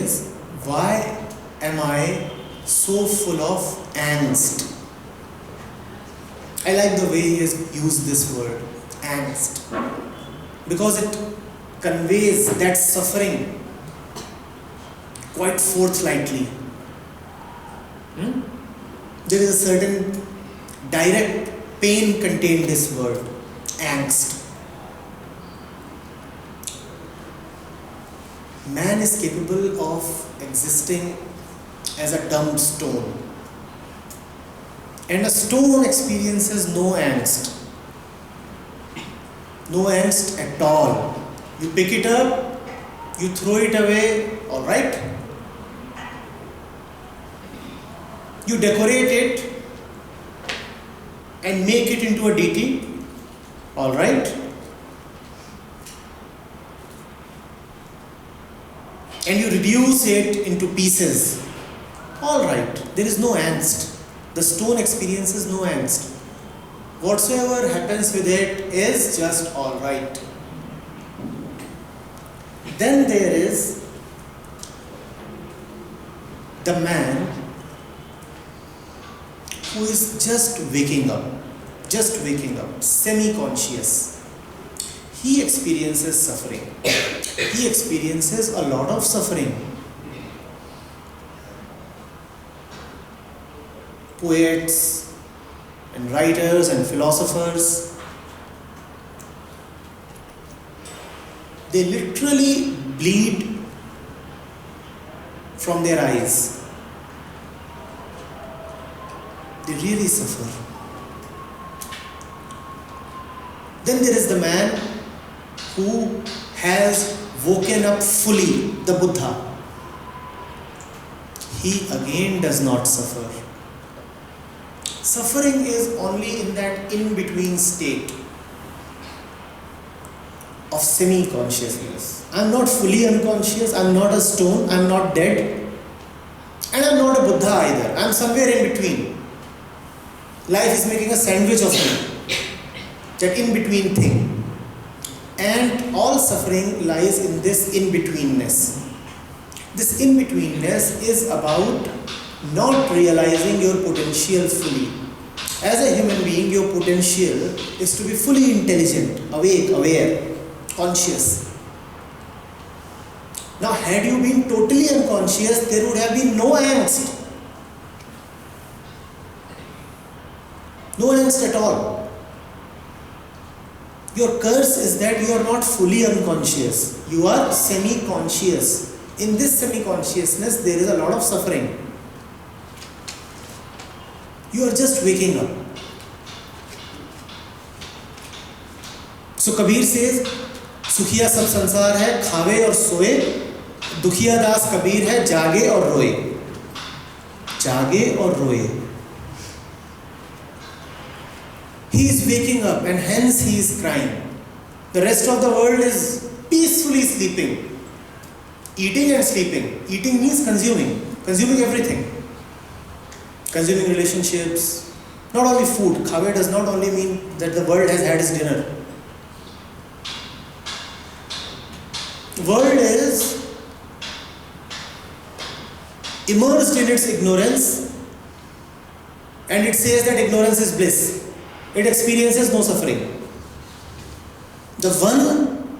is, why am I so full of angst? I like the way he has used this word, angst, because it conveys that suffering quite forthrightly. There is a certain direct pain contained in this word, angst. Man is capable of existing as a dumb stone. And a stone experiences no angst. No angst at all. You pick it up, you throw it away, alright? You decorate it and make it into a deity, alright? And you reduce it into pieces, alright. There is no angst. The stone experiences no angst. Whatsoever happens with it is just alright. Then there is the man who is just waking up, semi-conscious. He experiences suffering. He experiences a lot of suffering. Poets and writers and philosophers, they literally bleed from their eyes. They really suffer. Then there is the man who has woken up fully, the Buddha. He again does not suffer. Suffering is only in that in-between state of semi-consciousness. I am not fully unconscious, I am not a stone, I am not dead, and I am not a Buddha either. I am somewhere in between. Life is making a sandwich of me, that in-between thing. And all suffering lies in this in-betweenness. This in-betweenness is about not realizing your potential fully. As a human being, your potential is to be fully intelligent, awake, aware, conscious. Now, had you been totally unconscious, there would have been no angst. No angst at all. Your curse is that you are not fully unconscious. You are semi-conscious. In this semi-consciousness, there is a lot of suffering. You are just waking up. So Kabir says, सुखिया सब संसार है, खावे और सोए, दुखिया दास कबीर है, जागे और रोए. जागे और रोए. He is waking up and hence he is crying. The rest of the world is peacefully sleeping. Eating and sleeping. Eating means consuming everything. Consuming relationships, not only food. Khawe does not only mean that the world has had its dinner. The world is immersed in its ignorance and it says that ignorance is bliss. It experiences no suffering. The one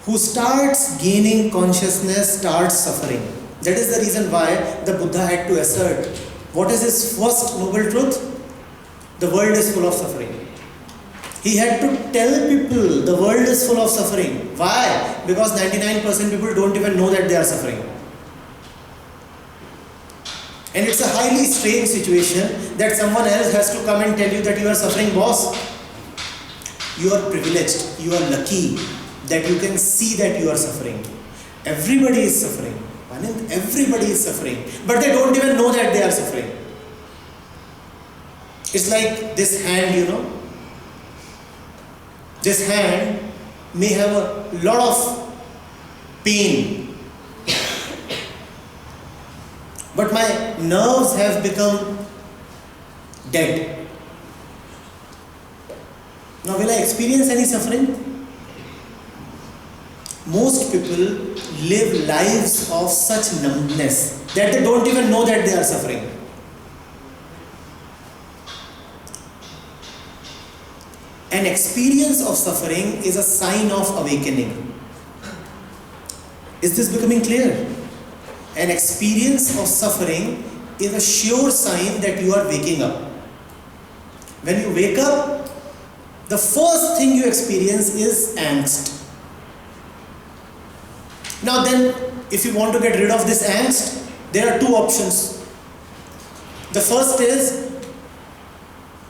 who starts gaining consciousness starts suffering. That is the reason why the Buddha had to assert, what is his first noble truth? The world is full of suffering. He had to tell people the world is full of suffering. Why? Because 99% people don't even know that they are suffering. And it's a highly strange situation that someone else has to come and tell you that you are suffering, boss. You are privileged, you are lucky that you can see that you are suffering. Everybody is suffering. Everybody is suffering. But they don't even know that they are suffering. It's like this hand, This hand may have a lot of pain. But my nerves have become dead. Now, will I experience any suffering? Most people live lives of such numbness that they don't even know that they are suffering. An experience of suffering is a sign of awakening. Is this becoming clear? An experience of suffering is a sure sign that you are waking up. When you wake up, the first thing you experience is angst. Now then, if you want to get rid of this angst, there are two options. The first is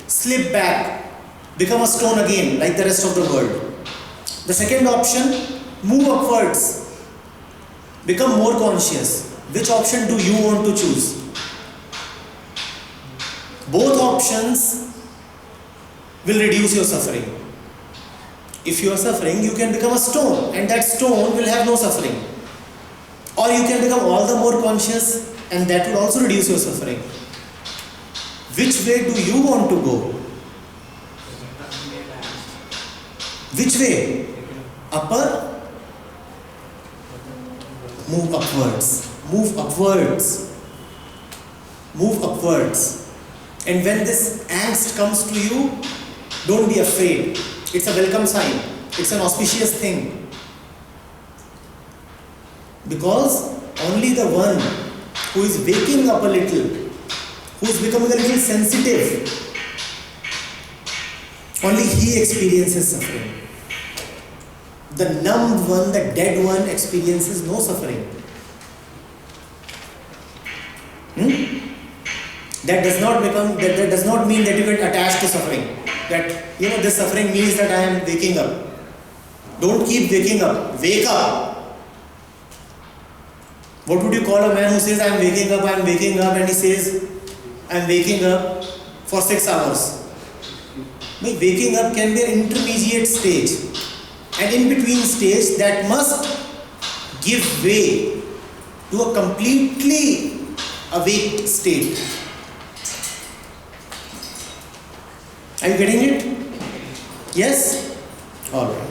slip back, become a stone again like the rest of the world. The second option, move upwards, become more conscious. Which option do you want to choose? Both options will reduce your suffering. If you are suffering, you can become a stone, and that stone will have no suffering. Or you can become all the more conscious, and that will also reduce your suffering. Which way do you want to go? Which way? Upper? Move upwards. Move upwards. Move upwards. And when this angst comes to you, don't be afraid. It's a welcome sign. It's an auspicious thing. Because only the one who is waking up a little, who is becoming a little sensitive, only he experiences suffering. The numbed one, the dead one experiences no suffering. That does not mean that you get attached to suffering. That, this suffering means that I am waking up. Don't keep waking up. Wake up. What would you call a man who says, I am waking up, and he says, I am waking up for 6 hours? Waking up can be an intermediate stage, an in-between stage that must give way to a completely awake state. Are you getting it? Yes? Alright.